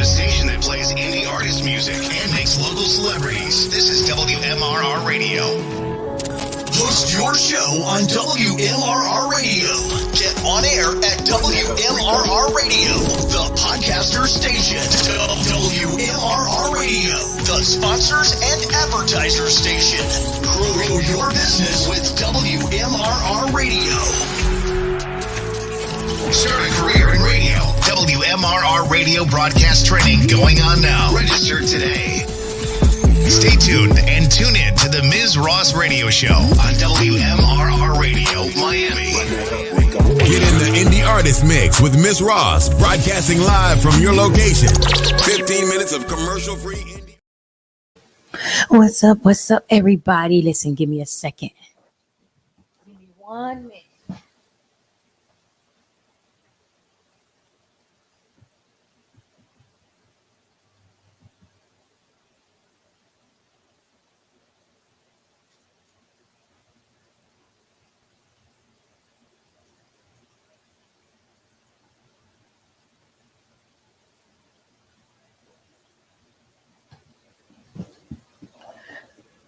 station that plays indie artist music and makes local celebrities. This is WMRR Radio. Host your show on WMRR Radio. Get on air at WMRR Radio, the podcaster station. WMRR Radio, the sponsors and advertiser station. Grow your business with WMRR Radio. Start a career in radio. WMRR Radio broadcast training going on now. Register today. Stay tuned and tune in to the Ms. Ross Radio Show on WMRR Radio, Miami. Get in the Indie Artist Mix with Ms. Ross, broadcasting live from your location. 15 minutes of commercial-free indie. What's up, everybody? Listen, give me a second. Give me 1 minute.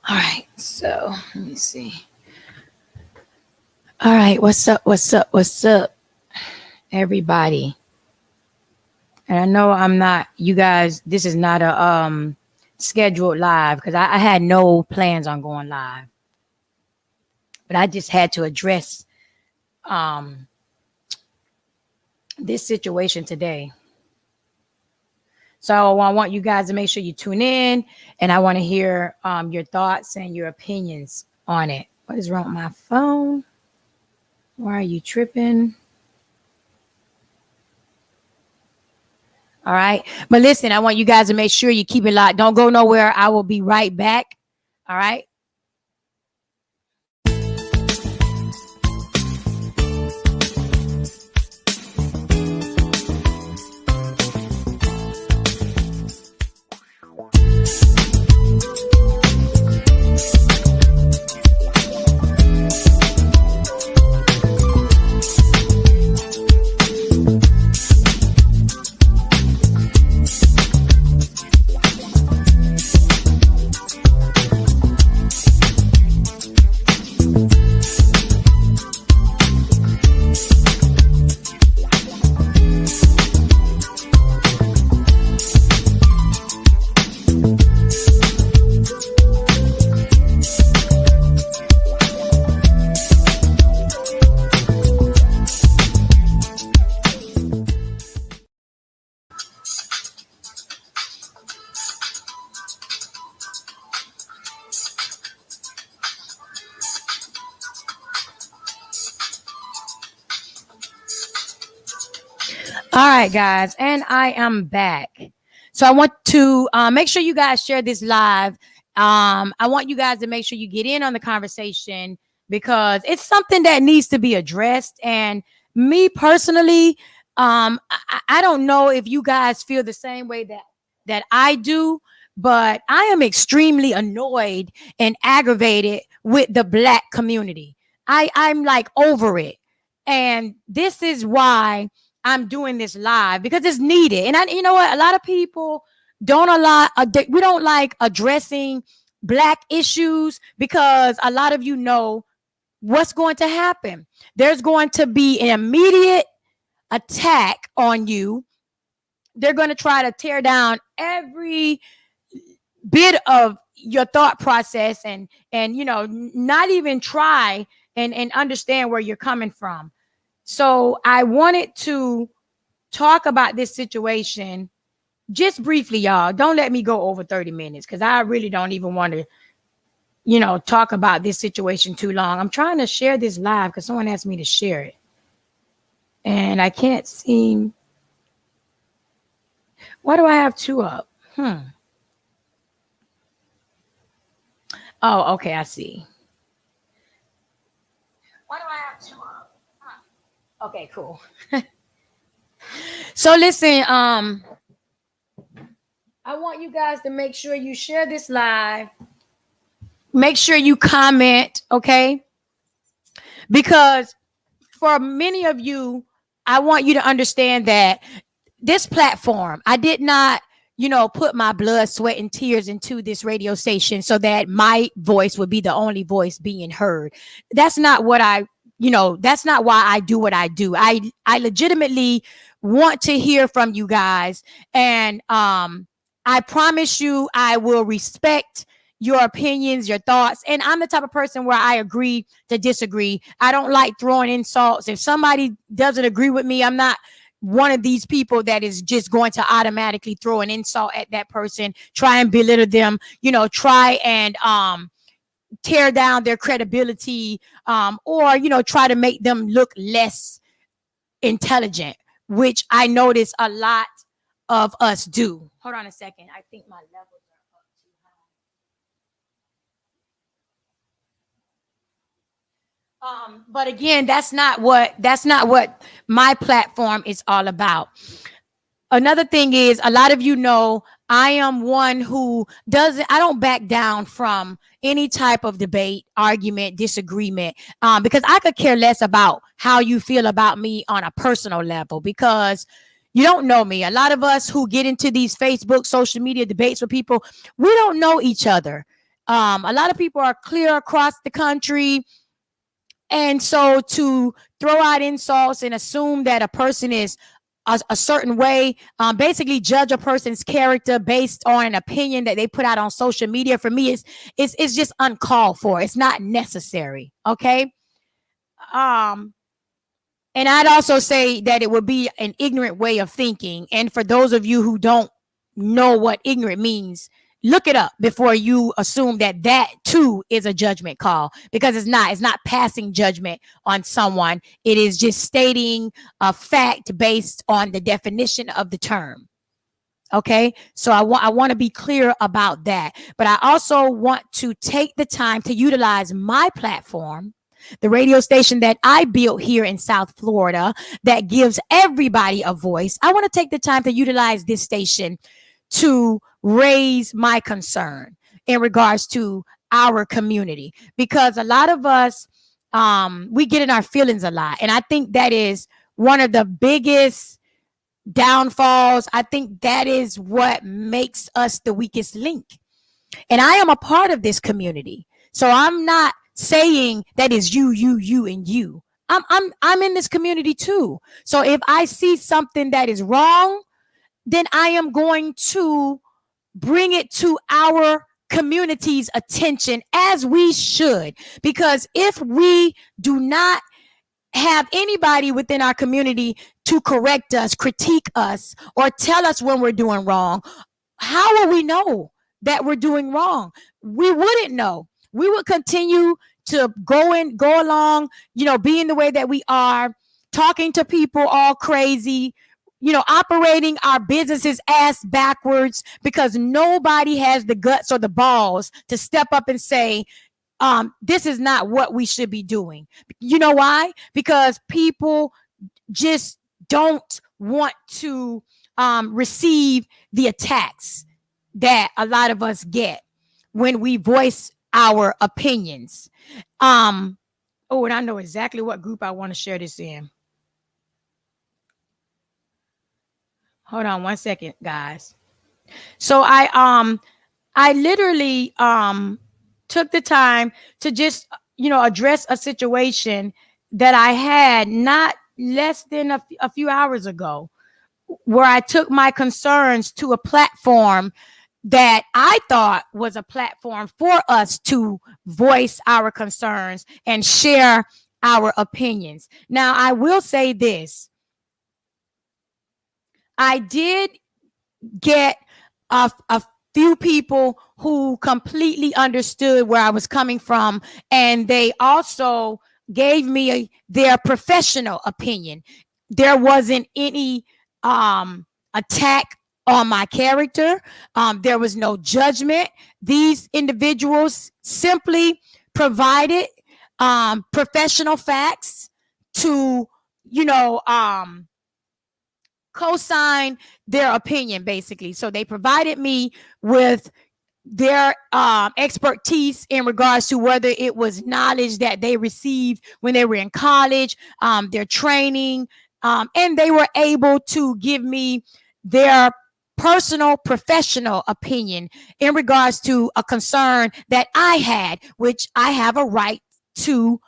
All right, so let me see. All right, what's up, everybody? And I know I'm not, you guys, this is not a scheduled live because I had no plans on going live. But I just had to address this situation today. So I want you guys to make sure you tune in, and I want to hear your thoughts and your opinions on it. What is wrong with my phone? Why are you tripping? All right. But listen, I want you guys to make sure you keep it locked. Don't go nowhere. I will be right back. All right. All right, guys, and I am back. So I want to make sure you guys share this live. I want you guys to make sure you get in on the conversation because it's something that needs to be addressed. And me personally, I don't know if you guys feel the same way that I do, but I am extremely annoyed and aggravated with the Black community. I'm like over it. And this is why I'm doing this live, because it's needed. And you know what? A lot of people we don't like addressing Black issues because a lot of you know what's going to happen. There's going to be an immediate attack on you. They're going to try to tear down every bit of your thought process and you know, not even try and understand where you're coming from. So I wanted to talk about this situation just briefly, y'all. Don't let me go over 30 minutes because I really don't even want to, you know, talk about this situation too long. I'm trying to share this live because someone asked me to share it. And I can't seem. Why do I have two up? Oh, okay, I see. Why do I have two up? Okay, cool. So listen, I want you guys to make sure you share this live. Make sure you comment, okay? Because for many of you, I want you to understand that this platform, I did not put my blood, sweat, and tears into this radio station so that my voice would be the only voice being heard. That's not what that's not why I do what I do. I legitimately want to hear from you guys. And I promise you, I will respect your opinions, your thoughts. And I'm the type of person where I agree to disagree. I don't like throwing insults. If somebody doesn't agree with me, I'm not one of these people that is just going to automatically throw an insult at that person, try and belittle them, try and tear down their credibility, or try to make them look less intelligent, which I notice a lot of us do. Hold on a second. I think my levels are up too high. But again, that's not what my platform is all about. Another thing is, a lot of you know I am one who I don't back down from any type of debate, argument, disagreement, because I could care less about how you feel about me on a personal level, because you don't know me. A lot of us who get into these Facebook, social media debates with people, we don't know each other. A lot of people are clear across the country. And so to throw out insults and assume that a person is a certain way, basically judge a person's character based on an opinion that they put out on social media, for me is just uncalled for. It's not necessary. Okay. And I'd also say that it would be an ignorant way of thinking. And for those of you who don't know what ignorant means, look it up before you assume that too is a judgment call, because it's not passing judgment on someone. It is just stating a fact based on the definition of the term. Okay, so I want to be clear about that. But I also want to take the time to utilize my platform, the radio station that I built here in South Florida that gives everybody a voice. I want to take the time to utilize this station to raise my concern in regards to our community, because a lot of us, we get in our feelings a lot. And I think that is one of the biggest downfalls. I think that is what makes us the weakest link. And I am a part of this community. So I'm not saying that is you, and you. I'm in this community too. So if I see something that is wrong, then I am going to bring it to our community's attention, as we should. Because if we do not have anybody within our community to correct us, critique us, or tell us when we're doing wrong, how will we know that we're doing wrong? We wouldn't know. We would continue to go along, being the way that we are, talking to people all crazy, operating our businesses ass backwards, because nobody has the guts or the balls to step up and say, this is not what we should be doing. You know why? Because people just don't want to receive the attacks that a lot of us get when we voice our opinions. And I know exactly what group I want to share this in. Hold on one second, guys. So I literally took the time to just address a situation that I had not less than a few hours ago, where I took my concerns to a platform that I thought was a platform for us to voice our concerns and share our opinions. Now, I will say this. I did get a few people who completely understood where I was coming from, and they also gave me their professional opinion. There wasn't any attack on my character. There was no judgment. These individuals simply provided professional facts to, co-sign their opinion, basically. So they provided me with their expertise in regards to whether it was knowledge that they received when they were in college, their training, and they were able to give me their personal, professional opinion in regards to a concern that I had, which I have a right to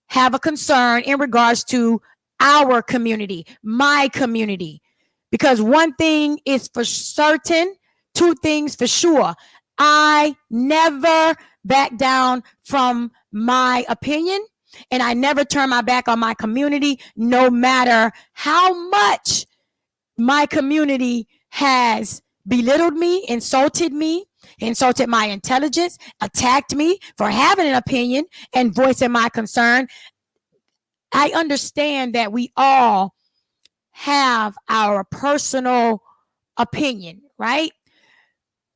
have a concern in regards to our community, my community. Because one thing is for certain, two things for sure. I never back down from my opinion, and I never turn my back on my community, no matter how much my community has belittled me, insulted my intelligence, attacked me for having an opinion and voicing my concern. I understand that we all have our personal opinion, right?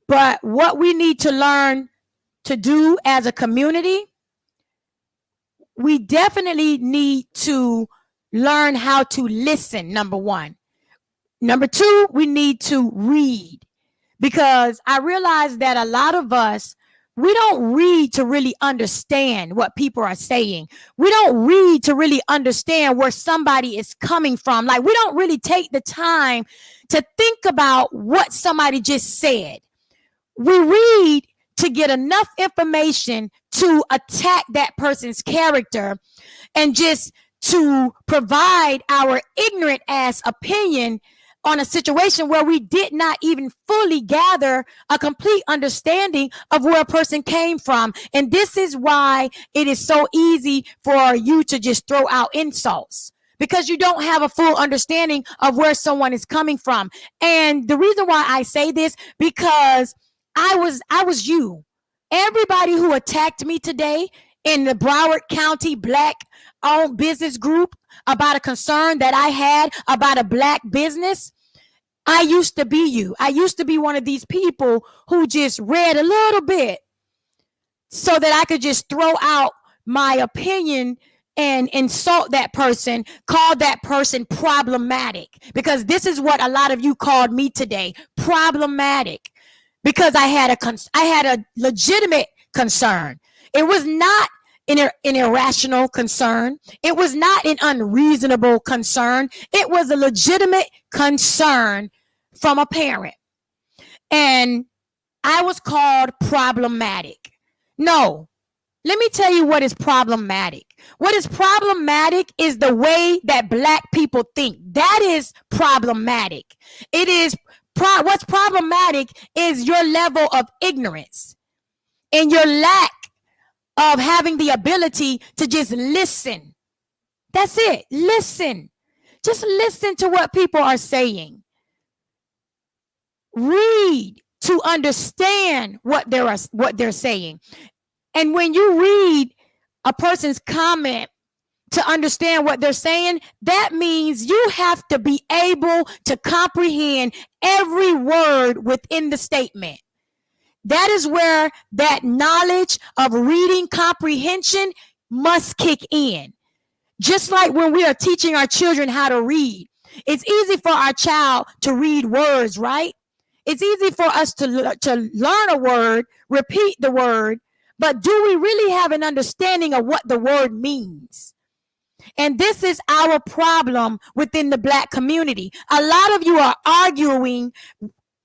But what we need to learn to do as a community, we definitely need to learn how to listen, number one. Number two, we need to read, because I realize that a lot of us, we don't read to really understand what people are saying. We don't read to really understand where somebody is coming from. Like, we don't really take the time to think about what somebody just said. We read to get enough information to attack that person's character and just to provide our ignorant ass opinion on a situation where we did not even fully gather a complete understanding of where a person came from. And this is why it is so easy for you to just throw out insults, because you don't have a full understanding of where someone is coming from. And the reason why I say this, because I was you. Everybody who attacked me today in the Broward County Black-owned business group about a concern that I had about a Black business, I used to be you. I used to be one of these people who just read a little bit so that I could just throw out my opinion and insult that person, call that person problematic, because this is what a lot of you called me today, problematic, because I had a legitimate concern. It was not an irrational concern. It was not an unreasonable concern. It was a legitimate concern from a parent. And I was called problematic. No, let me tell you what is problematic. What is problematic is the way that Black people think. That is problematic. It is what's problematic is your level of ignorance and your lack of having the ability to just listen. That's it. Listen. Just listen to what people are saying. Read to understand what they're saying. And when you read a person's comment to understand what they're saying, that means you have to be able to comprehend every word within the statement. That is where that knowledge of reading comprehension must kick in. Just like when we are teaching our children how to read, it's easy for our child to read words, right? It's easy for us to learn a word, repeat the word, but do we really have an understanding of what the word means? And this is our problem within the Black community. A lot of you are arguing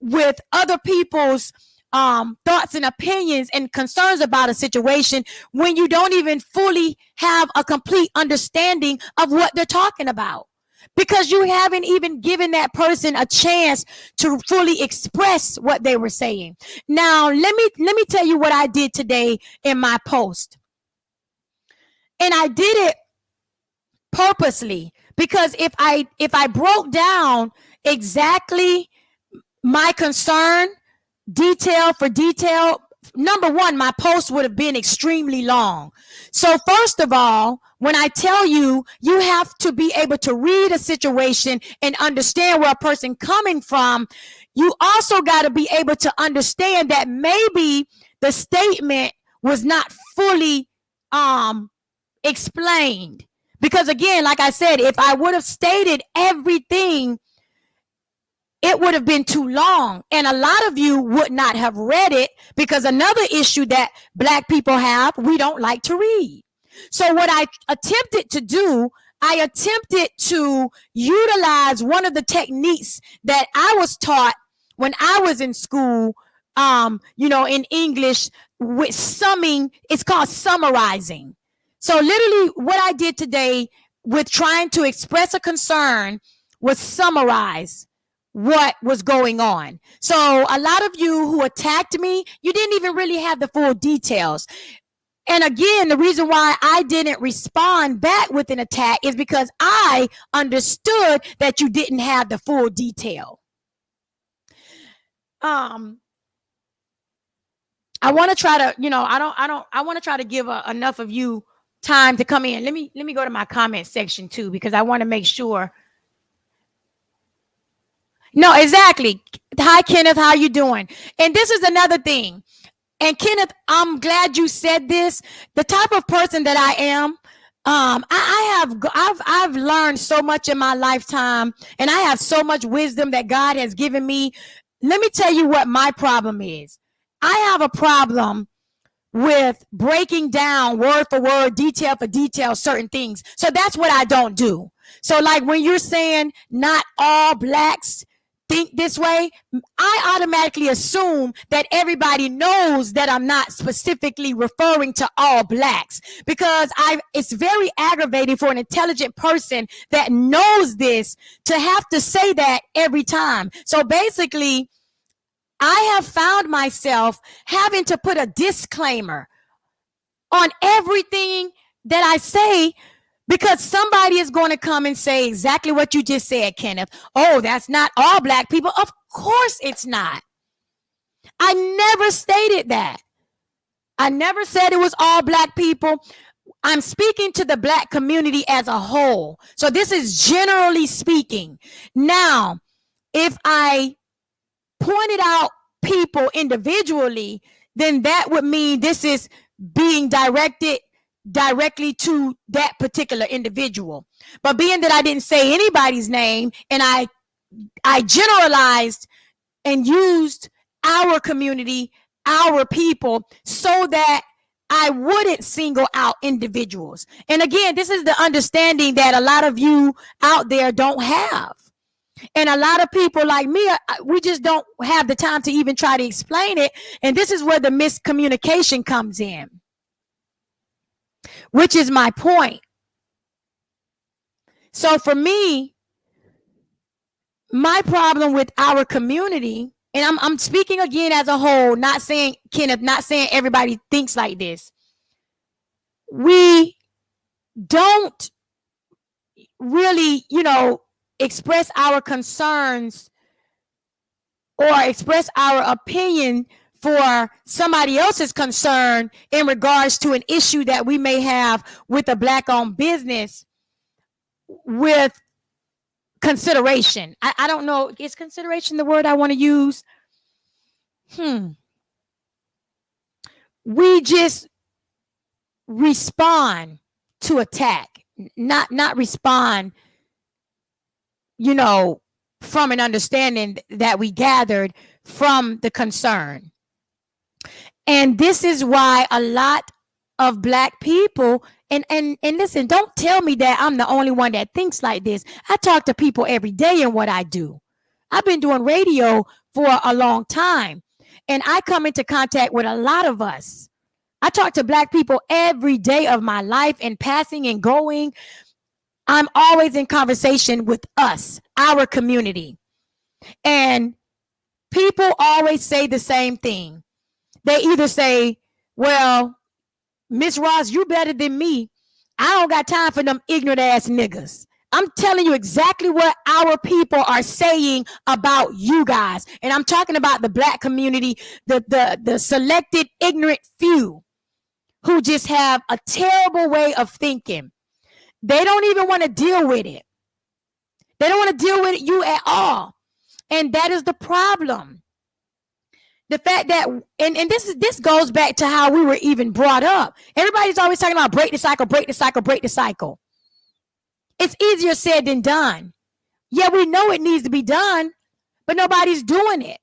with other people's thoughts and opinions and concerns about a situation when you don't even fully have a complete understanding of what they're talking about, because you haven't even given that person a chance to fully express what they were saying. Now, let me tell you what I did today in my post. And I did it purposely, because if I broke down exactly my concern detail for detail, number one, my post would have been extremely long. So first of all, when I tell you, you have to be able to read a situation and understand where a person coming from, you also got to be able to understand that maybe the statement was not fully explained. Because again, like I said, if I would have stated everything, it would have been too long. And a lot of you would not have read it, because another issue that Black people have, we don't like to read. So what I attempted to do, I attempted to utilize one of the techniques that I was taught when I was in school, in English with summing, it's called summarizing. So literally what I did today with trying to express a concern was summarize what was going on. So a lot of you who attacked me, you didn't even really have the full details. And again, the reason why I didn't respond back with an attack is because I understood that you didn't have the full detail. I want to try to, I want to try to give enough of you time to come in. Let me go to my comment section too, because I want to make sure. No, exactly. Hi, Kenneth. How you doing? And this is another thing. And Kenneth, I'm glad you said this. The type of person that I am, I've learned so much in my lifetime, and I have so much wisdom that God has given me. Let me tell you what my problem is. I have a problem with breaking down word for word, detail for detail, certain things. So that's what I don't do. So like when you're saying not all blacks think this way, I automatically assume that everybody knows that I'm not specifically referring to all blacks, because it's very aggravating for an intelligent person that knows this to have to say that every time. So basically, I have found myself having to put a disclaimer on everything that I say, because somebody is going to come and say exactly what you just said, Kenneth. Oh, that's not all black people. Of course it's not. I never stated that. I never said it was all black people. I'm speaking to the black community as a whole. So this is generally speaking. Now, if I pointed out people individually, then that would mean this is being directly to that particular individual. But being that I didn't say anybody's name, and I generalized and used our community, our people, so that I wouldn't single out individuals. And again, this is the understanding that a lot of you out there don't have. And a lot of people like me, we just don't have the time to even try to explain it. And this is where the miscommunication comes in, which is my point. So for me, my problem with our community, and I'm speaking again as a whole, not saying, Kenneth, not saying everybody thinks like this. We don't really, express our concerns or express our opinion for somebody else's concern in regards to an issue that we may have with a black-owned business with consideration. I don't know. Is consideration the word I want to use? We just respond to attack, not respond, from an understanding that we gathered from the concern. And this is why a lot of black people, and listen, don't tell me that I'm the only one that thinks like this. I talk to people every day in what I do. I've been doing radio for a long time, and I come into contact with a lot of us. I talk to black people every day of my life, and passing and going. I'm always in conversation with us, our community. And people always say the same thing. They either say, well, Miss Ross, you better than me. I don't got time for them ignorant ass niggas. I'm telling you exactly what our people are saying about you guys. And I'm talking about the black community, the selected ignorant few who just have a terrible way of thinking. They don't even want to deal with it. They don't want to deal with you at all. And that is the problem. The fact that, and this goes back to how we were even brought up. Everybody's always talking about break the cycle, break the cycle, break the cycle. It's easier said than done. Yeah, we know it needs to be done, but nobody's doing it.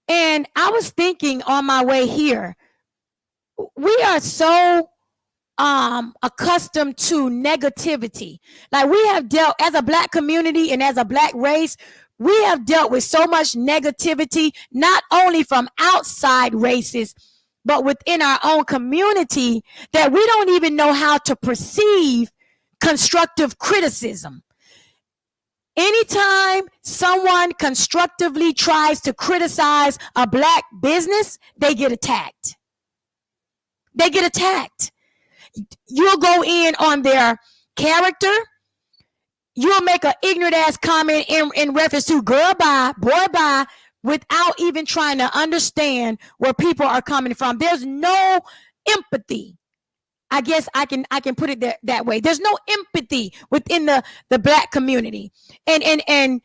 And I was thinking on my way here, we are so accustomed to negativity. Like we have dealt as a black community and as a black race, we have dealt with so much negativity, not only from outside races, but within our own community, that we don't even know how to perceive constructive criticism. Anytime someone constructively tries to criticize a Black business, they get attacked. They get attacked. You'll go in on their character. You'll make an ignorant ass comment in reference to girl bye, boy bye, without even trying to understand where people are coming from. There's no empathy. I guess I can put it that way. There's no empathy within the Black community. And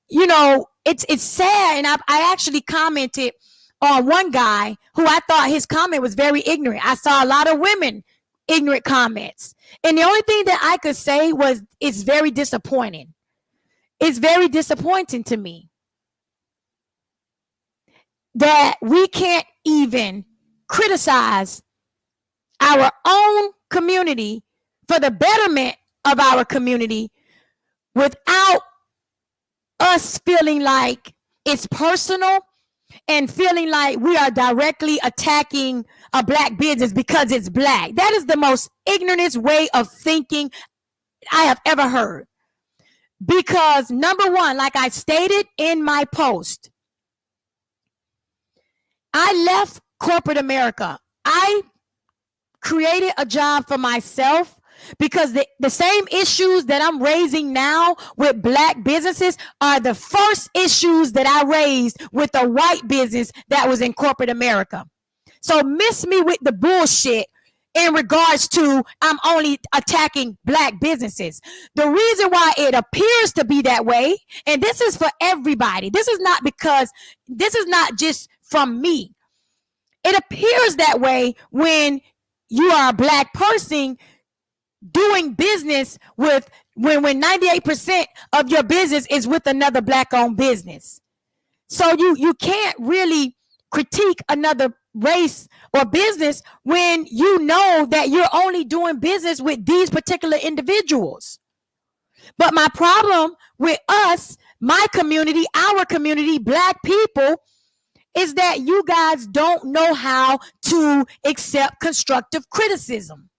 you know, it's sad. And I actually commented on one guy who I thought his comment was very ignorant. I saw a lot of women ignorant comments. And the only thing that I could say was it's very disappointing. It's very disappointing to me that we can't even criticize our own community for the betterment of our community without us feeling like it's personal and feeling like we are directly attacking a Black business because it's Black. That is the most ignorant way of thinking I have ever heard. Because number one, like I stated in my post, I left corporate America. I created a job for myself because the same issues that I'm raising now with Black businesses are the first issues that I raised with a white business that was in corporate America. So miss me with the bullshit in regards to I'm only attacking Black businesses. The reason why it appears to be that way, and this is for everybody, this is not just from me. It appears that way when you are a Black person doing business with when 98% of your business is with another Black owned business. So you can't really critique another race or business when you know that you're only doing business with these particular individuals. But my problem with us, my community, our community, Black people, is that you guys don't know how to accept constructive criticism.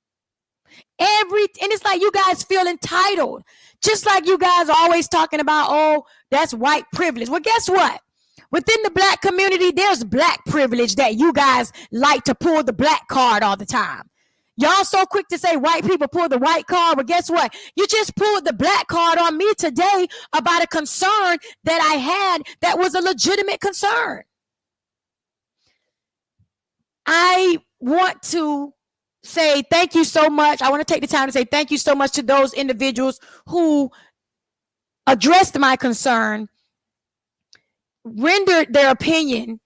And it's like you guys feel entitled. Just like you guys are always talking about, oh, that's white privilege. Well, guess what? Within the Black community, there's Black privilege that you guys like to pull the Black card all the time. Y'all so quick to say white people pull the white card. Well, guess what? You just pulled the Black card on me today about a concern that I had that was a legitimate concern. I want to say thank you so much. I want to take the time to say thank you so much to those individuals who addressed my concern, rendered their opinion,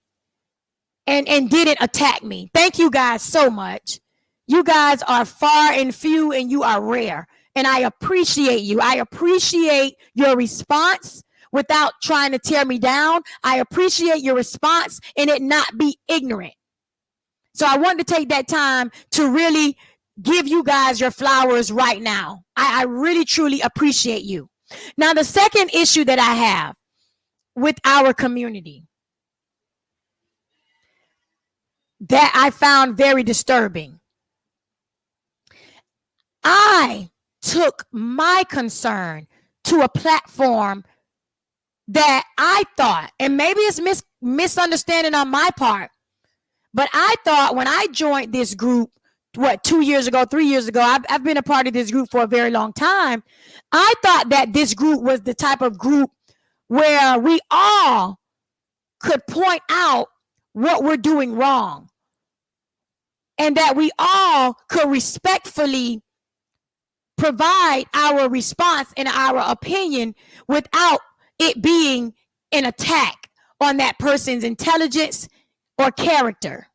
and didn't attack me. Thank you guys so much. You guys are far and few, and you are rare. And I appreciate you. I appreciate your response without trying to tear me down. I appreciate your response and it not be ignorant. So I wanted to take that time to really give you guys your flowers right now. I really, truly appreciate you. Now, the second issue that I have with our community that I found very disturbing. I took my concern to a platform that I thought, and maybe it's misunderstanding on my part, but I thought when I joined this group, 2 years ago, 3 years ago, I've been a part of this group for a very long time. I thought that this group was the type of group where we all could point out what we're doing wrong and that we all could respectfully provide our response and our opinion without it being an attack on that person's intelligence or character.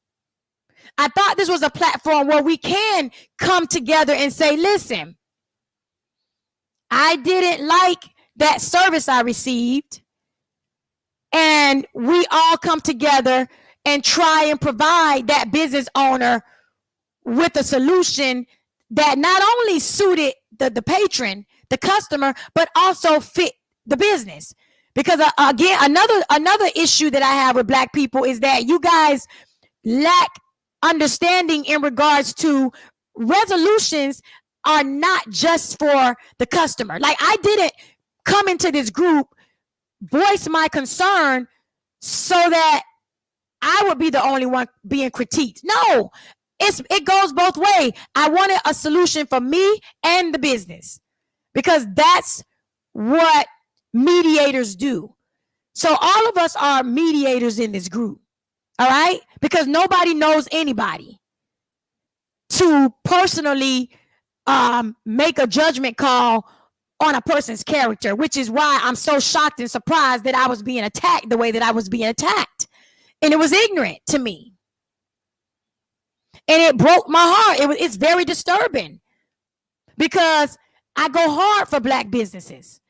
I thought this was a platform where we can come together and say, listen, I didn't like that service I received, and we all come together and try and provide that business owner with a solution that not only suited the patron, the customer, but also fit the business. Because again, another issue that I have with Black people is that you guys lack understanding in regards to resolutions are not just for the customer. Like, I didn't come into this group, voice my concern so that I would be the only one being critiqued. No, it goes both ways. I wanted a solution for me and the business, because that's what mediators do. So all of us are mediators in this group. All right? Because nobody knows anybody to personally make a judgment call on a person's character, which is why I'm so shocked and surprised that I was being attacked the way that I was being attacked. And it was ignorant to me. And it broke my heart. It's very disturbing, because I go hard for Black businesses.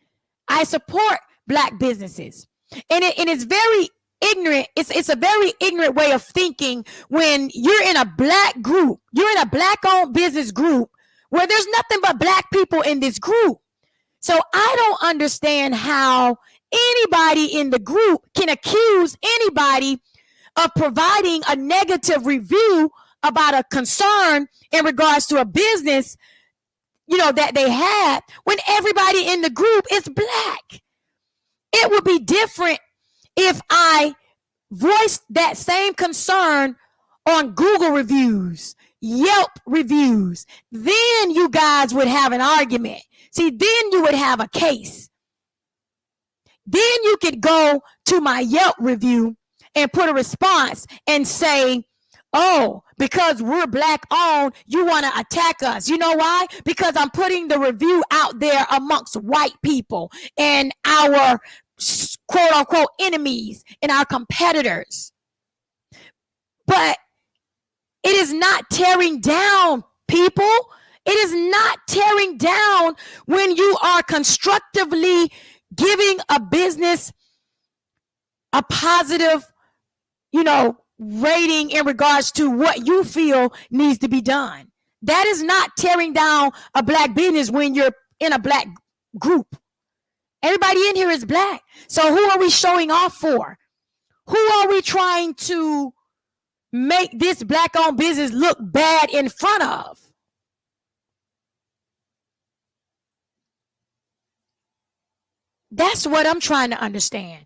I support Black businesses. And it's very ignorant. It's a very ignorant way of thinking when you're in a Black group, you're in a Black-owned business group where there's nothing but Black people in this group. So I don't understand how anybody in the group can accuse anybody of providing a negative review about a concern in regards to a business, that they had, when everybody in the group is Black. It would be different if I voiced that same concern on Google reviews, Yelp reviews. Then you guys would have an argument. See, then you would have a case. Then you could go to my Yelp review and put a response and say, oh, because we're Black owned, you want to attack us. You know why? Because I'm putting the review out there amongst white people and our quote unquote enemies and our competitors. But it is not tearing down people. It is not tearing down when you are constructively giving a business a positive, rating in regards to what you feel needs to be done. That is not tearing down a Black business when you're in a Black group. Everybody in here is Black. So who are we showing off for? Who are we trying to make this Black-owned business look bad in front of? That's what I'm trying to understand.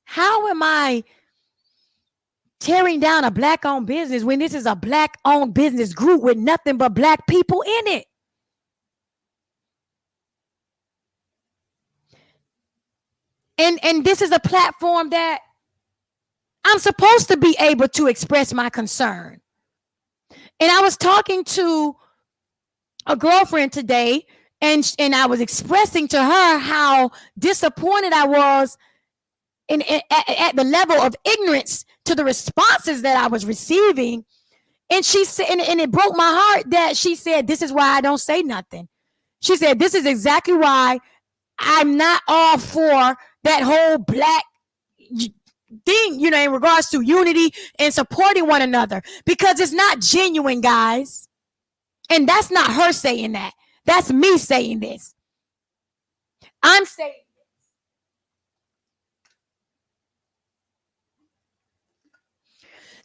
How am I tearing down a Black-owned business when this is a Black-owned business group with nothing but Black people in it? And this is a platform that I'm supposed to be able to express my concern. And I was talking to a girlfriend today, and I was expressing to her how disappointed I was at the level of ignorance to the responses that I was receiving. And she said, and it broke my heart that she said, this is why I don't say nothing. She said, this is exactly why I'm not all for that whole Black thing, in regards to unity and supporting one another, because it's not genuine, guys. And that's not her saying that. That's me saying this. I'm saying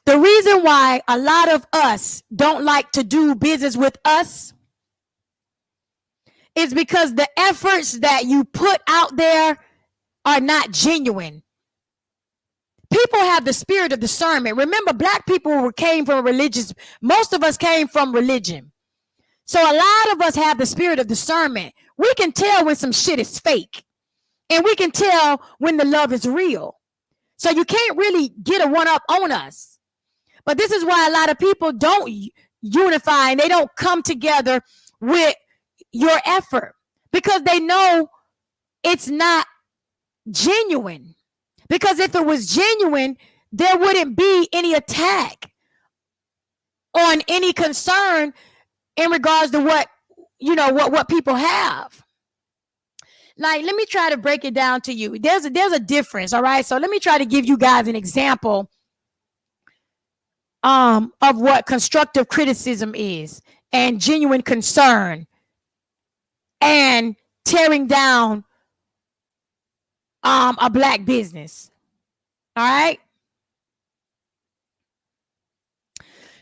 the reason why a lot of us don't like to do business with us is because the efforts that you put out there are not genuine. People have the spirit of discernment. Remember, Black people came from most of us came from religion. So a lot of us have the spirit of discernment. We can tell when some shit is fake, and we can tell when the love is real. So you can't really get a one-up on us. But this is why a lot of people don't unify and they don't come together with your effort, because they know it's not genuine. Because if it was genuine, there wouldn't be any attack on any concern in regards to what people have. Like, let me try to break it down to you. There's a difference, all right? So let me try to give you guys an example of what constructive criticism is, and genuine concern, and tearing down a black business. All right.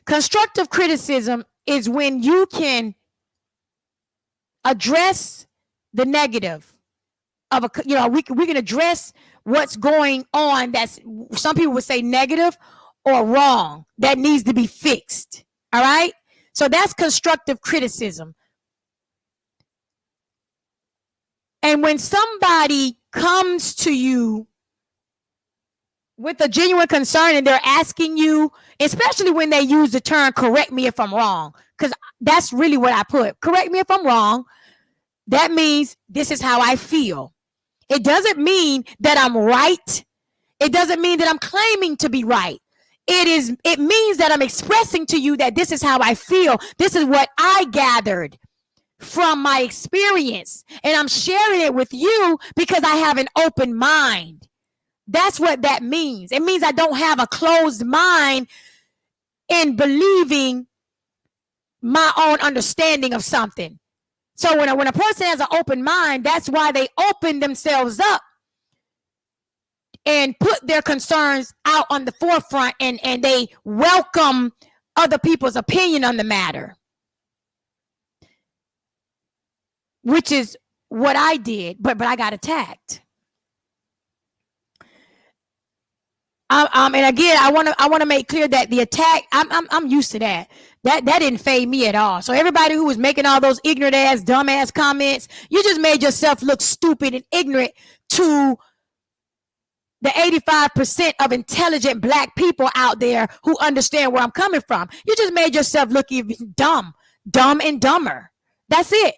Constructive criticism is when you can address the negative of we can address what's going on that's, some people would say, negative or wrong, that needs to be fixed. All right. So that's constructive criticism. And when somebody comes to you with a genuine concern and they're asking you, especially when they use the term correct me if I'm wrong, because that's really what I put. Correct me if I'm wrong. That means this is how I feel. It doesn't mean that I'm right. It doesn't mean that I'm claiming to be right. It means that I'm expressing to you that this is how I feel. This is what I gathered from my experience. And I'm sharing it with you because I have an open mind. That's what that means. It means I don't have a closed mind in believing my own understanding of something. So when a person has an open mind, that's why they open themselves up and put their concerns out on the forefront, and they welcome other people's opinion on the matter, which is what I did, but I got attacked. And again, I want to make clear that the attack, I'm used to that. That didn't fade me at all. So everybody who was making all those ignorant ass, dumb ass comments, you just made yourself look stupid and ignorant to the 85% of intelligent black people out there who understand where I'm coming from. You just made yourself look even dumb and dumber. That's it.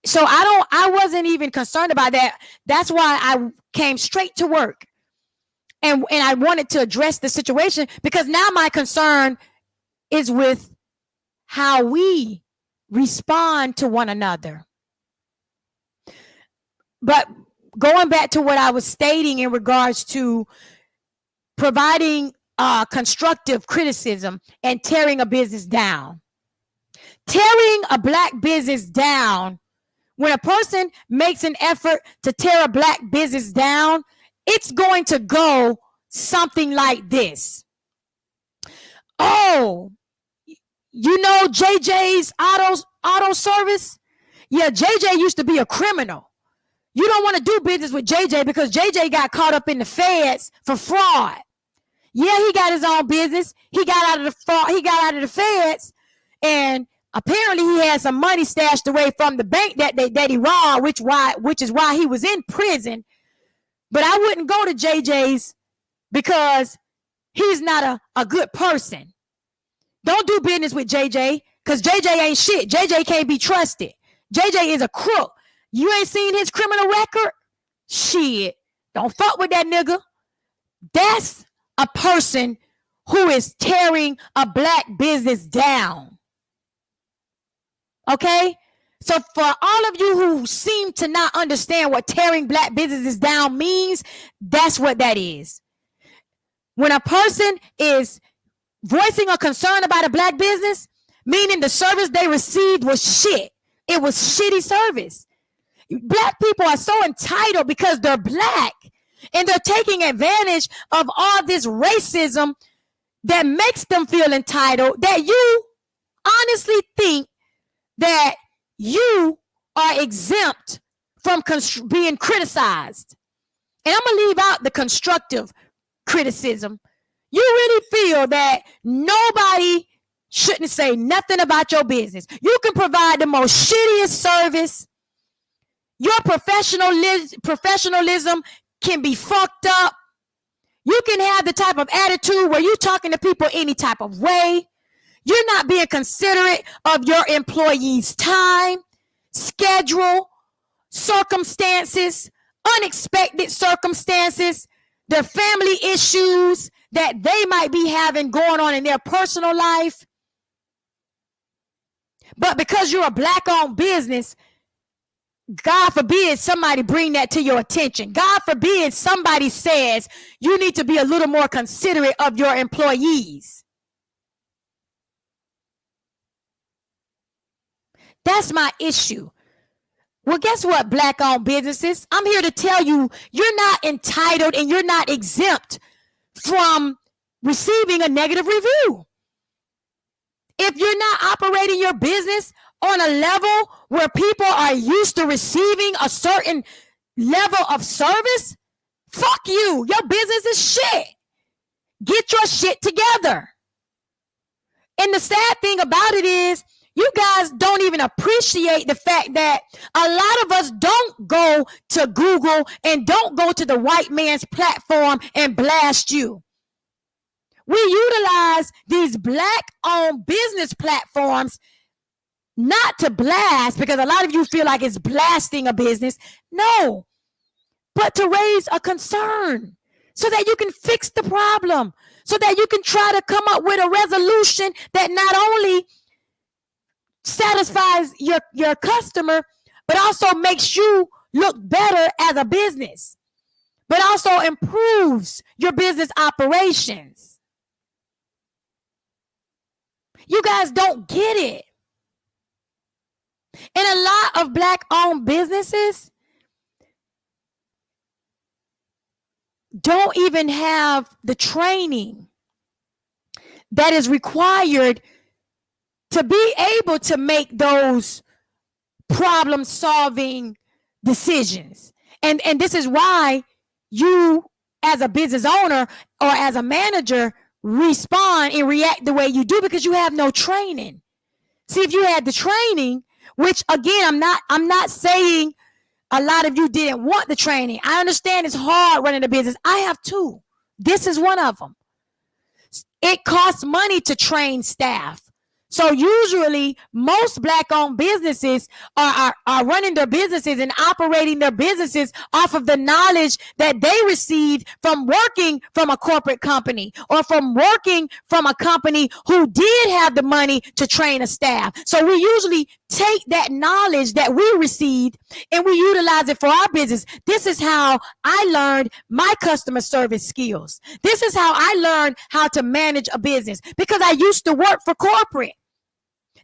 So I wasn't even concerned about that. That's why I came straight to work. And I wanted to address the situation, because now my concern is with how we respond to one another. But going back to what I was stating in regards to providing constructive criticism and tearing a business down. Tearing a black business down, when a person makes an effort to tear a black business down, it's going to go something like this. Oh, you know JJ's auto service? Yeah, JJ used to be a criminal. You don't want to do business with JJ because JJ got caught up in the feds for fraud. Yeah, he got his own business. He got out of the fraud. He got out of the feds, and apparently he had some money stashed away from the bank that he robbed, which is why he was in prison. But I wouldn't go to JJ's because he's not a good person. Don't do business with JJ because JJ ain't shit. JJ can't be trusted. JJ is a crook. You ain't seen his criminal record? Shit. Don't fuck with that nigga. That's a person who is tearing a black business down. Okay? So for all of you who seem to not understand what tearing black businesses down means, that's what that is. When a person is voicing a concern about a black business, meaning the service they received was shit. It was shitty service. Black people are so entitled because they're black, and they're taking advantage of all this racism that makes them feel entitled, that you honestly think that you are exempt from being criticized. And I'm going to leave out the constructive criticism. You really feel that nobody shouldn't say nothing about your business. You can provide the most shittiest service. Your professionalism can be fucked up. You can have the type of attitude where you're talking to people any type of way. You're not being considerate of your employees' time, schedule, circumstances, unexpected circumstances, their family issues that they might be having going on in their personal life. But because you're a black-owned business, God forbid somebody bring that to your attention. God forbid somebody says you need to be a little more considerate of your employees. That's my issue. Well, guess what, Black-owned businesses? I'm here to tell you, you're not entitled and you're not exempt from receiving a negative review. If you're not operating your business on a level where people are used to receiving a certain level of service, fuck you. Your business is shit. Get your shit together. And the sad thing about it is, you guys don't even appreciate the fact that a lot of us don't go to Google and don't go to the white man's platform and blast you. We utilize these Black-owned business platforms not to blast, because a lot of you feel like it's blasting a business. No, but to raise a concern so that you can fix the problem, so that you can try to come up with a resolution that not only satisfies your customer, but also makes you look better as a business, but also improves your business operations. You guys don't get it. And a lot of Black-owned businesses don't even have the training that is required to be able to make those problem-solving decisions. And this is why you, as a business owner or as a manager, respond and react the way you do, because you have no training. See, if you had the training, which again, I'm not saying a lot of you didn't want the training. I understand it's hard running a business. I have too. This is one of them. It costs money to train staff. So usually most Black-owned businesses are running their businesses and operating their businesses off of the knowledge that they received from working from a corporate company or from working from a company who did have the money to train a staff. So we usually take that knowledge that we received and we utilize it for our business. This is how I learned my customer service skills. This is how I learned how to manage a business, because I used to work for corporate.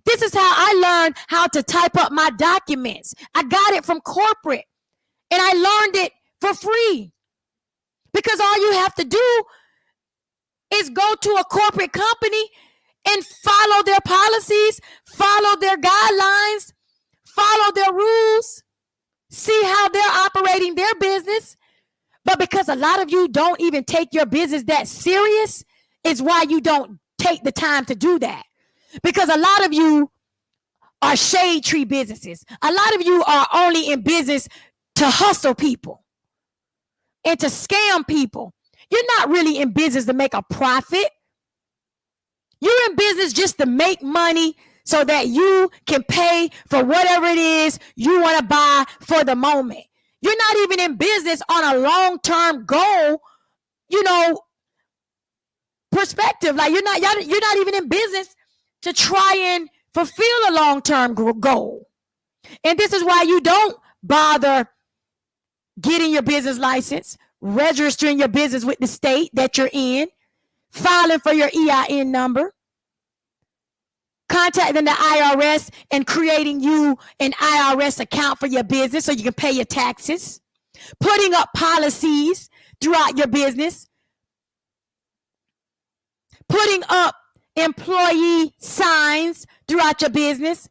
This is how I learned how to type up my documents. I got it from corporate and I learned it for free, because all you have to do is go to a corporate company and follow their policies, follow their guidelines, follow their rules, see how they're operating their business. But because a lot of you don't even take your business that serious, is why you don't take the time to do that. Because a lot of you are shade tree businesses. A lot of you are only in business to hustle people and to scam people. You're not really in business to make a profit. You're in business just to make money so that you can pay for whatever it is you want to buy for the moment. You're not even in business on a long-term goal, perspective. Like you're not even in business to try and fulfill a long-term goal. And this is why you don't bother getting your business license, registering your business with the state that you're in, filing for your EIN number, contacting the IRS and creating you an IRS account for your business so you can pay your taxes, putting up policies throughout your business, putting up employee signs throughout your business,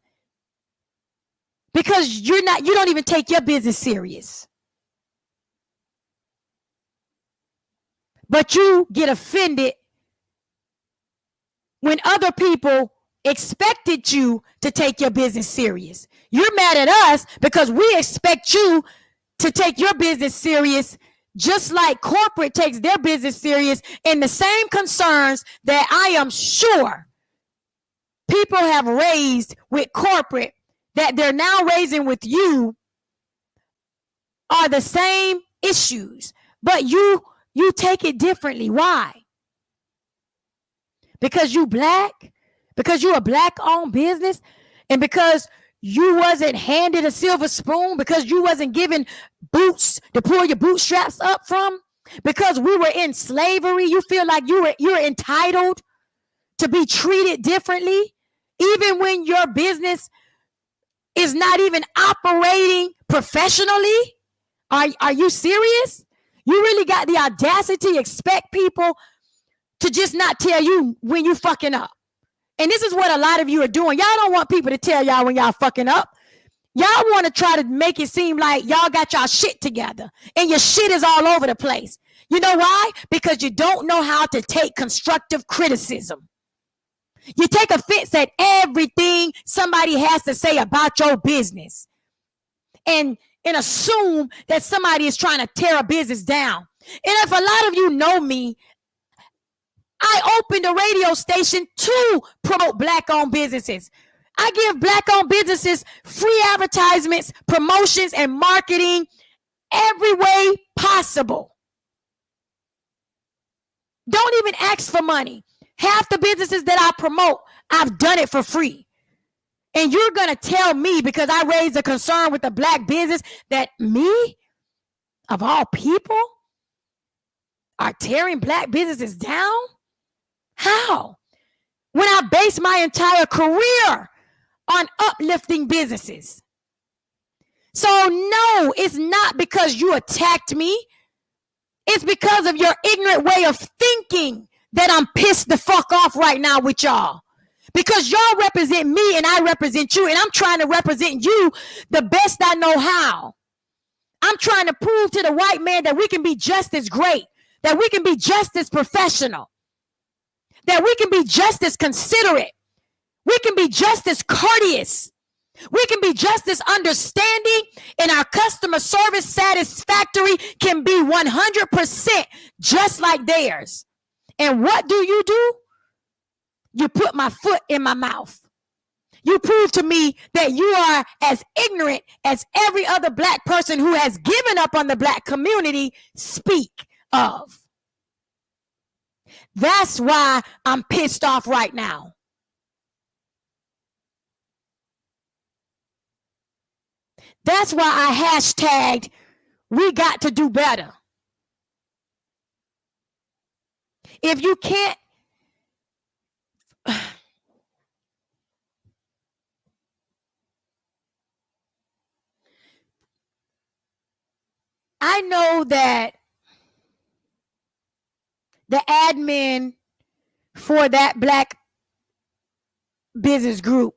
because you don't even take your business serious. But you get offended when other people expected you to take your business serious. You're mad at us because we expect you to take your business serious, just like corporate takes their business serious, and the same concerns that I am sure people have raised with corporate that they're now raising with you are the same issues, but you take it differently. Why? Because you Black, because you're a Black-owned business, and because you wasn't handed a silver spoon, because you wasn't given boots to pull your bootstraps up from, because we were in slavery. You feel like you're entitled to be treated differently, even when your business is not even operating professionally? Are you serious? You really got the audacity to expect people to just not tell you when you fucking up. And this is what a lot of you are doing. Y'all don't want people to tell y'all when y'all fucking up. Y'all want to try to make it seem like y'all got y'all shit together and your shit is all over the place. You know why? Because you don't know how to take constructive criticism. You take offense at everything somebody has to say about your business and assume that somebody is trying to tear a business down. And if a lot of you know me, I opened a radio station to promote Black-owned businesses. I give Black-owned businesses free advertisements, promotions, and marketing every way possible. Don't even ask for money. Half the businesses that I promote, I've done it for free. And you're going to tell me because I raised a concern with the Black business that me, of all people, are tearing Black businesses down? How? When I base my entire career on uplifting businesses. So no, it's not because you attacked me. It's because of your ignorant way of thinking that I'm pissed the fuck off right now with y'all. Because y'all represent me and I represent you, and I'm trying to represent you the best I know how. I'm trying to prove to the white man that we can be just as great, that we can be just as professional, that we can be just as considerate, we can be just as courteous, we can be just as understanding, and our customer service satisfactory can be 100% just like theirs. And what do? You put my foot in my mouth. You prove to me that you are as ignorant as every other Black person who has given up on the Black community speak of. That's why I'm pissed off right now. That's why I hashtagged, we got to do better. If you can't, I know that the admin for that Black business group,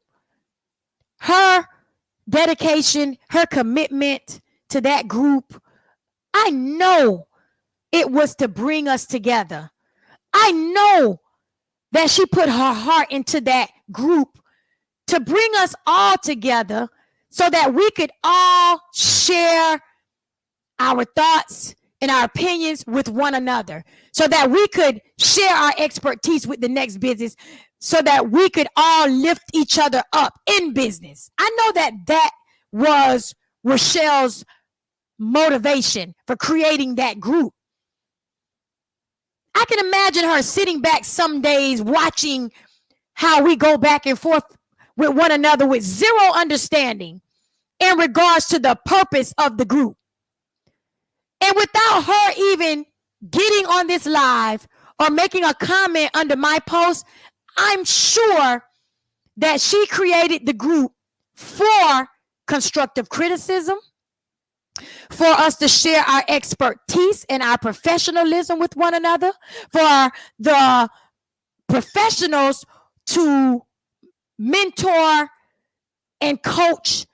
her dedication, her commitment to that group, I know it was to bring us together. I know that she put her heart into that group to bring us all together so that we could all share our thoughts and our opinions with one another, so that we could share our expertise with the next business, so that we could all lift each other up in business. I know that that was Rochelle's motivation for creating that group. I can imagine her sitting back some days watching how we go back and forth with one another with zero understanding in regards to the purpose of the group. And without her even getting on this live or making a comment under my post, I'm sure that she created the group for constructive criticism, for us to share our expertise and our professionalism with one another, for the professionals to mentor and coach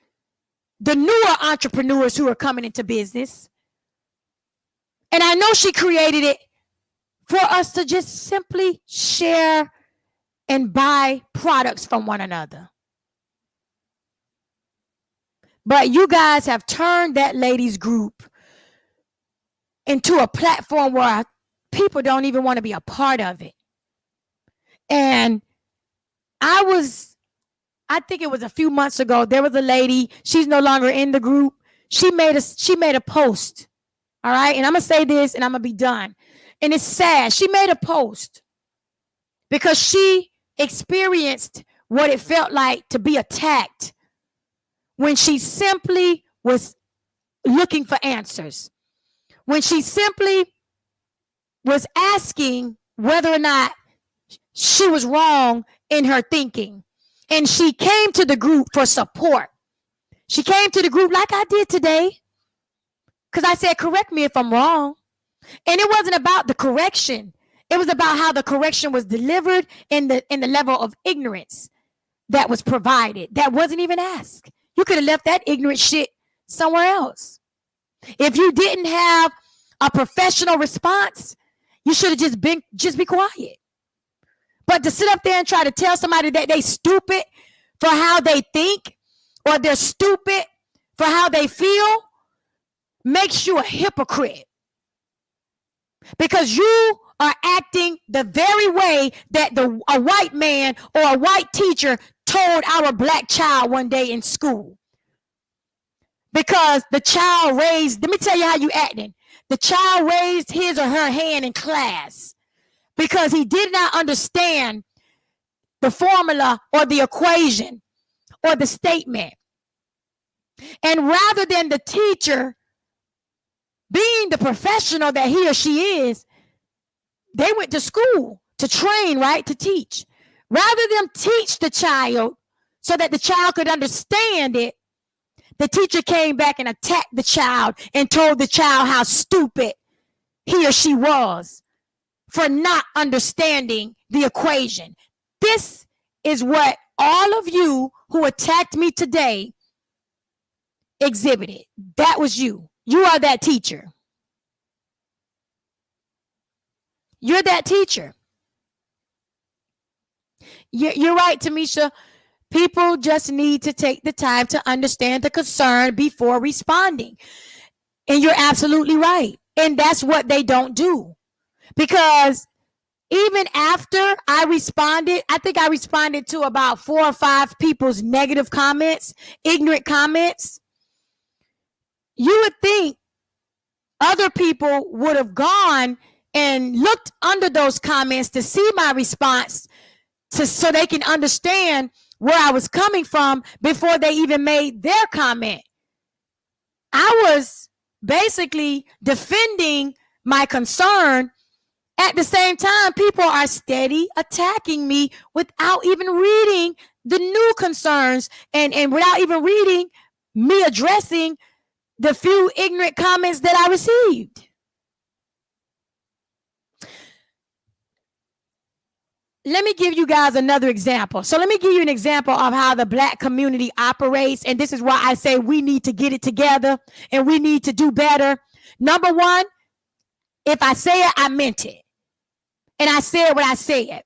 the newer entrepreneurs who are coming into business. And I know she created it for us to just simply share and buy products from one another. But you guys have turned that ladies group into a platform where people don't even want to be a part of it. And I think it was a few months ago, there was a lady, she's no longer in the group. She made a post. All right. And I'm going to say this and I'm going to be done. And it's sad. She made a post because she experienced what it felt like to be attacked when she simply was looking for answers. When she simply was asking whether or not she was wrong in her thinking. And she came to the group for support. She came to the group like I did today, because I said, correct me if I'm wrong. And it wasn't about the correction. It was about how the correction was delivered in the level of ignorance that was provided, that wasn't even asked. You could have left that ignorant shit somewhere else. If you didn't have a professional response, you should have just be quiet. But to sit up there and try to tell somebody that they stupid for how they think, or they're stupid for how they feel, makes you a hypocrite. Because you are acting the very way that a white man or a white teacher told our black child one day in school. Because the child raised, let me tell you how you acting. The child raised his or her hand in class because he did not understand the formula or the equation or the statement. And rather than the teacher being the professional that he or she is, they went to school to train, right? To teach. Rather than teach the child so that the child could understand it, the teacher came back and attacked the child and told the child how stupid he or she was for not understanding the equation. This is what all of you who attacked me today exhibited. That was you. You are that teacher. You're that teacher. You're right, Tamisha. People just need to take the time to understand the concern before responding. And you're absolutely right. And that's what they don't do. Because even after I responded, I think I responded to about 4 or 5 people's negative comments, ignorant comments. You would think other people would have gone and looked under those comments to see my response so they can understand where I was coming from before they even made their comment. I was basically defending my concern. At the same time, people are steady attacking me without even reading the new concerns and without even reading me addressing the few ignorant comments that I received. Let me give you guys another example. So let me give you an example of how the black community operates. And this is why I say we need to get it together and we need to do better. Number one, if I say it, I meant it. And I said what I said.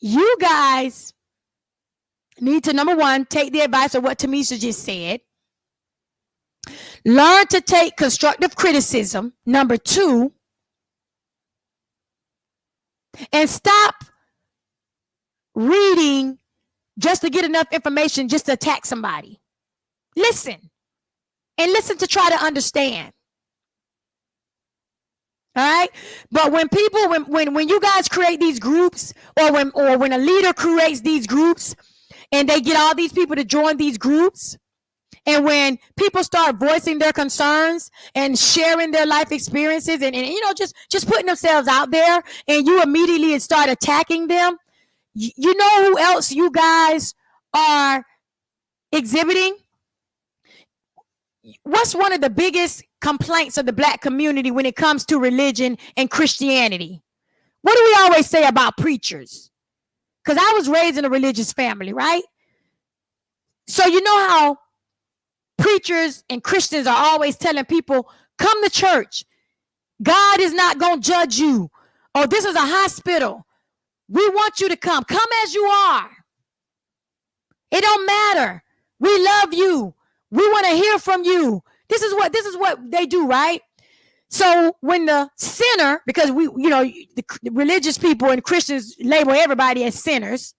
You guys need to, number one, take the advice of what Tamisha just said. Learn to take constructive criticism. Number two, and stop reading just to get enough information just to attack somebody. Listen. And listen to try to understand. All right? But when people, when you guys create these groups, or when a leader creates these groups and they get all these people to join these groups, and when people start voicing their concerns and sharing their life experiences and you know, just putting themselves out there, and you immediately start attacking them, you know who else you guys are exhibiting? What's one of the biggest complaints of the black community when it comes to religion and Christianity? What do we always say about preachers? Because I was raised in a religious family, right? So you know how preachers and Christians are always telling people, come to church. God is not going to judge you. Oh, this is a hospital. We want you to come. Come as you are. It don't matter. We love you. We want to hear from you. This is what they do, right? So when the sinner, because we, you know, the religious people and Christians label everybody as sinners.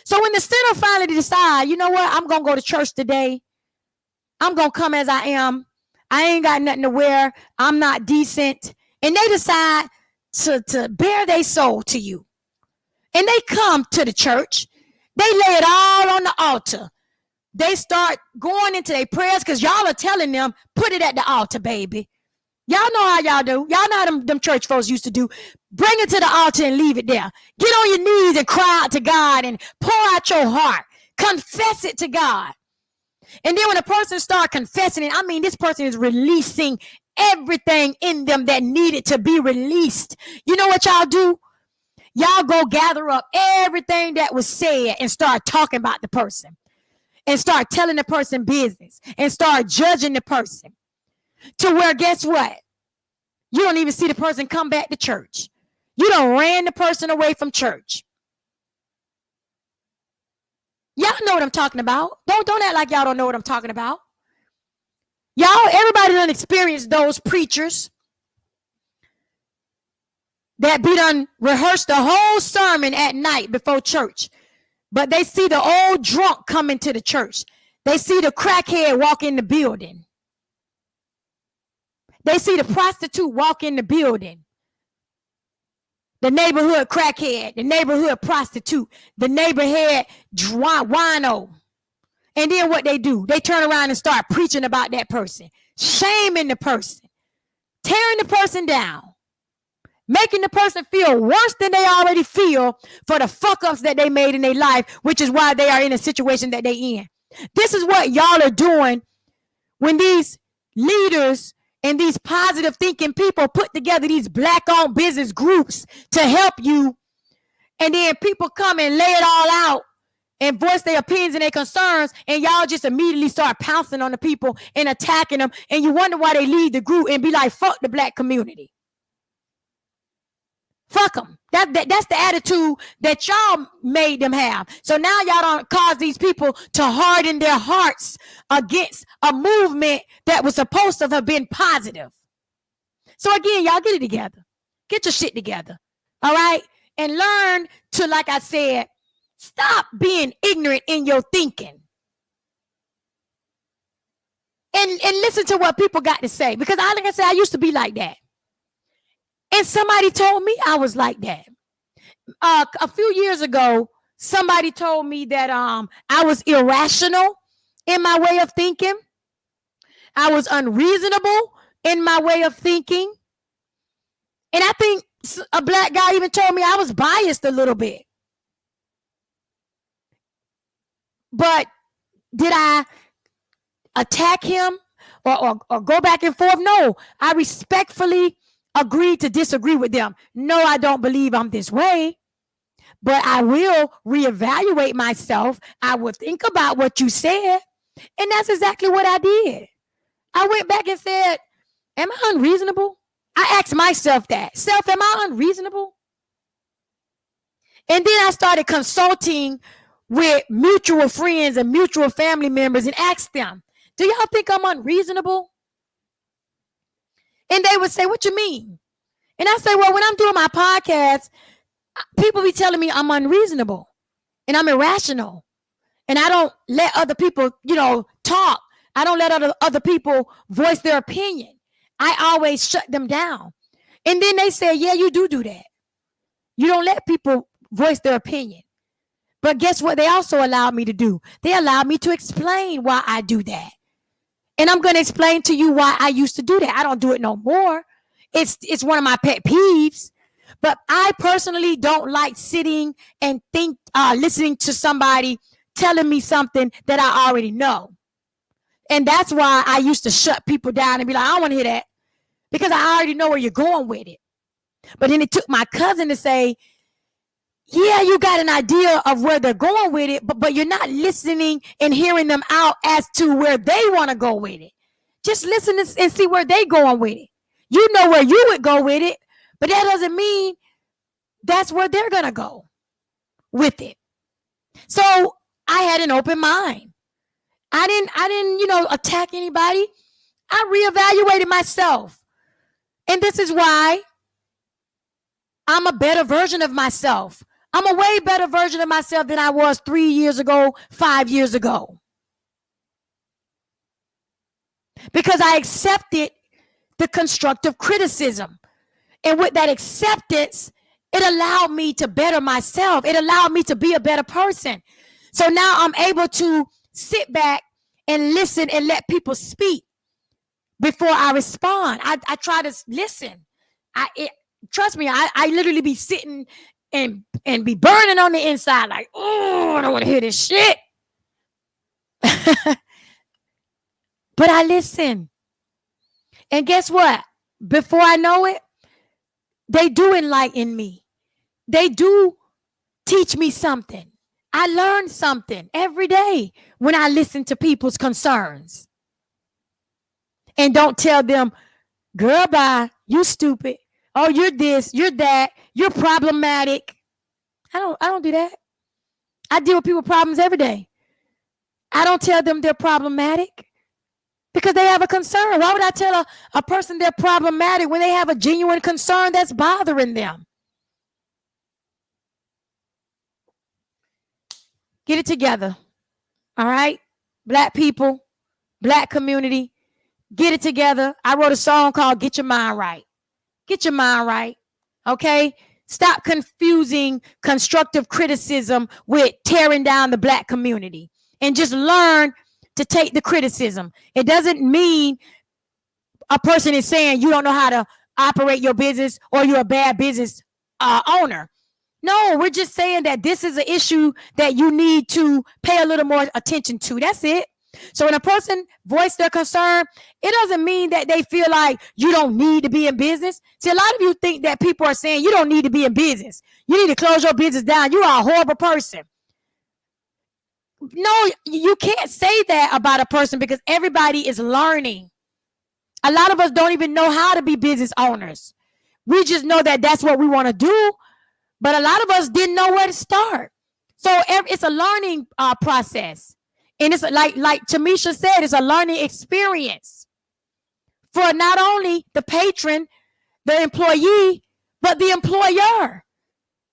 So when the sinner finally decide, you know what, I'm going to go to church today. I'm going to come as I am. I ain't got nothing to wear. I'm not decent. And they decide to bare their soul to you. And they come to the church. They lay it all on the altar. They start going into their prayers because y'all are telling them, put it at the altar, baby. Y'all know how y'all do. Y'all know how them church folks used to do. Bring it to the altar and leave it there. Get on your knees and cry out to God and pour out your heart. Confess it to God. And then when a person starts confessing it, I mean, this person is releasing everything in them that needed to be released. You know what y'all do? Y'all go gather up everything that was said and start talking about the person. And start telling the person business. And start judging the person. To where, guess what? You don't even see the person come back to church. You done ran the person away from church. Y'all know what I'm talking about. Don't act like y'all don't know what I'm talking about. Y'all, everybody done experienced those preachers that be done rehearsed the whole sermon at night before church. But they see the old drunk come into the church. They see the crackhead walk in the building. They see the prostitute walk in the building. The neighborhood crackhead, the neighborhood prostitute, the neighborhood wino. And then what they do? They turn around and start preaching about that person, shaming the person, tearing the person down, making the person feel worse than they already feel for the fuck-ups that they made in their life, which is why they are in a situation that they in. This is what y'all are doing when these leaders and these positive thinking people put together these black-owned business groups to help you. And then people come and lay it all out and voice their opinions and their concerns. And y'all just immediately start pouncing on the people and attacking them. And you wonder why they leave the group and be like, fuck the black community. Fuck them. That's the attitude that y'all made them have. So now y'all don't cause these people to harden their hearts against a movement that was supposed to have been positive. So again, y'all get it together. Get your shit together. All right? And learn to, like I said, stop being ignorant in your thinking. And listen to what people got to say. Because like I said, I used to be like that. And somebody told me I was like that. A few years ago, somebody told me that I was irrational in my way of thinking. I was unreasonable in my way of thinking. And I think a black guy even told me I was biased a little bit. But did I attack him or go back and forth? No, I respectfully agreed to disagree with them. No, I don't believe I'm this way, but I will reevaluate myself. I will think about what you said. And that's exactly what I did. I went back and said, am I unreasonable? I asked myself that. Self, am I unreasonable? And then I started consulting with mutual friends and mutual family members and asked them, do y'all think I'm unreasonable? And they would say, what you mean? And I say, well, when I'm doing my podcast, people be telling me I'm unreasonable and I'm irrational. And I don't let other people, talk. I don't let other people voice their opinion. I always shut them down. And then they say, yeah, you do that. You don't let people voice their opinion. But guess what they also allowed me to do? They allowed me to explain why I do that. And I'm going to explain to you why I used to do that. I don't do it no more. It's one of my pet peeves. But I personally don't like sitting and listening to somebody telling me something that I already know. And that's why I used to shut people down and be like, I don't want to hear that. Because I already know where you're going with it. But then it took my cousin to say, yeah, you got an idea of where they're going with it, but you're not listening and hearing them out as to where they want to go with it. Just listen and see where they're going with it. You know where you would go with it, but that doesn't mean that's where they're going to go with it. So I had an open mind. I didn't, attack anybody. I reevaluated myself. And this is why I'm a better version of myself. I'm a way better version of myself than I was 3 years ago, 5 years ago. Because I accepted the constructive criticism. And with that acceptance, it allowed me to better myself. It allowed me to be a better person. So now I'm able to sit back and listen and let people speak. before I respond. I try to listen. Trust me, I literally be sitting and be burning on the inside like, oh, I don't want to hear this shit. But I listen. And guess what? Before I know it, they do enlighten me. They do teach me something. I learn something every day when I listen to people's concerns. And don't tell them, girl, bye, you stupid. Oh, you're this, you're that, you're problematic. I don't do that. I deal with people's problems every day. I don't tell them they're problematic because they have a concern. Why would I tell a person they're problematic when they have a genuine concern that's bothering them? Get it together. All right? Black people, Black community, get it together. I wrote a song called Get Your Mind Right. Get your mind right. Okay? Stop confusing constructive criticism with tearing down the Black community. And just learn to take the criticism. It doesn't mean a person is saying you don't know how to operate your business or you're a bad business owner. No, we're just saying that this is an issue that you need to pay a little more attention to. That's it. So when a person voices their concern, it doesn't mean that they feel like you don't need to be in business. See, a lot of you think that people are saying you don't need to be in business. You need to close your business down. You are a horrible person. No, you can't say that about a person because everybody is learning. A lot of us don't even know how to be business owners. We just know that that's what we want to do. But a lot of us didn't know where to start. So it's a learning process. And it's like Tamisha said, it's a learning experience for not only the patron, the employee, but the employer.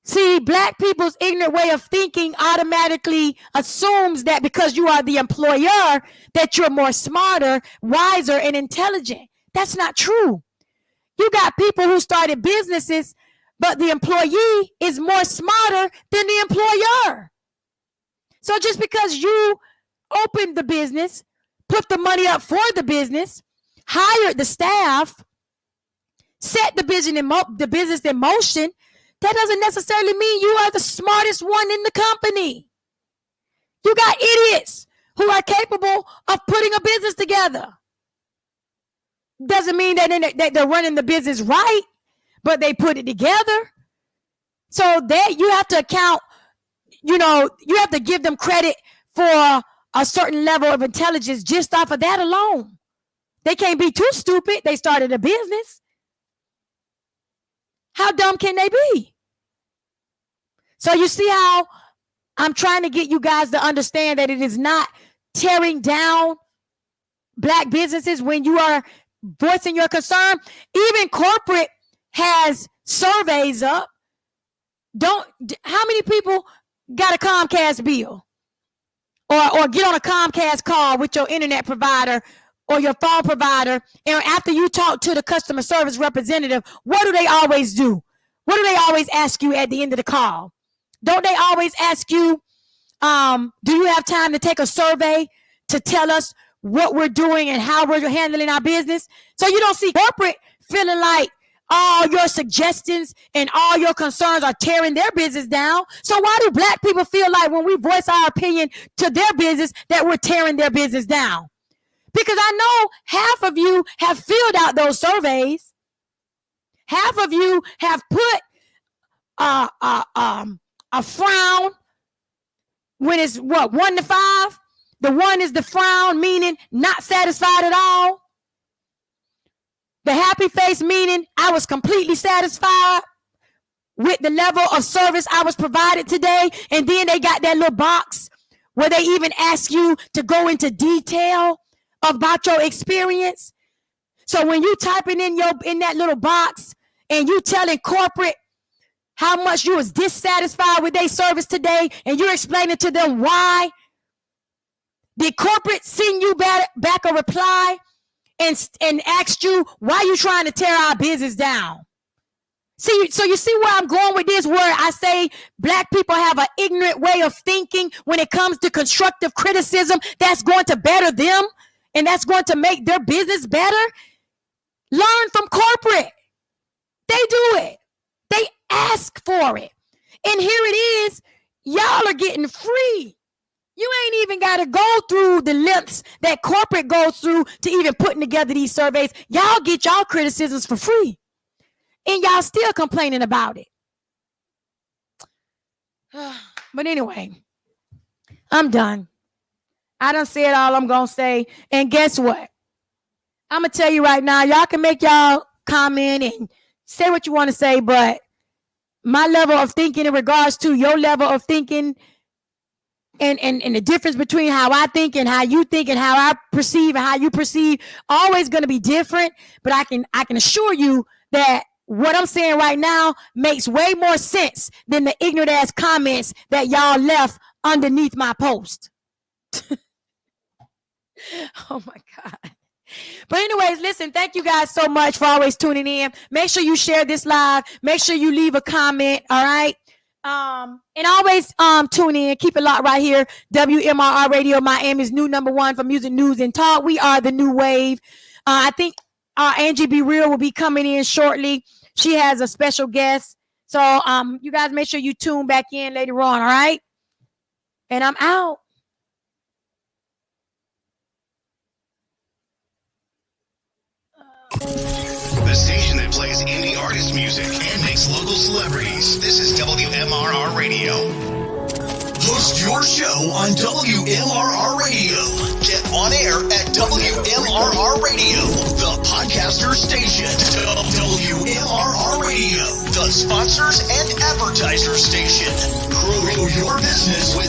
See, Black people's ignorant way of thinking automatically assumes that because you are the employer, that you're more smarter, wiser, and intelligent. That's not true. You got people who started businesses, but the employee is more smarter than the employer. So just because you opened the business, put the money up for the business, hired the staff, set the business in motion, that doesn't necessarily mean you are the smartest one in the company. You got idiots who are capable of putting a business together. Doesn't mean that they're running the business right, but they put it together. So that you have to account, you have to give them credit for a certain level of intelligence just off of that alone. They can't be too stupid. They started a business. How dumb can they be? So you see how I'm trying to get you guys to understand that it is not tearing down Black businesses when you are voicing your concern. Even corporate has surveys up. How many people got a Comcast bill? Or get on a Comcast call with your internet provider or your phone provider, and after you talk to the customer service representative, what do they always do? What do they always ask you at the end of the call? Don't they always ask you, do you have time to take a survey to tell us what we're doing and how we're handling our business? So you don't see corporate feeling like all your suggestions and all your concerns are tearing their business down. So why do Black people feel like when we voice our opinion to their business that we're tearing their business down? Because I know half of you have filled out those surveys. Half of you have put a frown when it's 1 to 5. The 1 is the frown, meaning not satisfied at all. The happy face, meaning I was completely satisfied with the level of service I was provided today. And then they got that little box where they even ask you to go into detail about your experience. So when you typing in that little box and you telling corporate how much you was dissatisfied with their service today, and you're explaining to them why, did corporate send you back a reply and asked you, why you trying to tear our business down? See, so you see where I'm going with this, where I say Black people have an ignorant way of thinking when it comes to constructive criticism that's going to better them and that's going to make their business better, learn from corporate. They do it. They ask for it. And here it is. Y'all are getting free. You ain't even got to go through the lengths that corporate goes through to even putting together these surveys. Y'all get y'all criticisms for free. And y'all still complaining about it. But anyway, I'm done. I done said all I'm going to say. And guess what? I'm going to tell you right now, y'all can make y'all comment and say what you want to say, but my level of thinking in regards to your level of thinking and the difference between how I think and how you think and how I perceive and how you perceive, always going to be different. But I can assure you that what I'm saying right now makes way more sense than the ignorant ass comments that y'all left underneath my post. Oh my God. But anyways, listen, thank you guys so much for always tuning in. Make sure you share this live. Make sure you leave a comment. All right. And always tune in. Keep it locked right here. WMRR Radio, Miami's new #1 for music news and talk. We are the new wave. I think Angie Be Real will be coming in shortly. She has a special guest. So you guys make sure you tune back in later on. All right. And I'm out. The station that plays indie artist music and makes local celebrities. This is WMRR Radio. Host your show on WMRR Radio. Get on air at WMRR Radio, the podcaster station. WMRR Radio, the sponsors and advertiser station. Grow your business with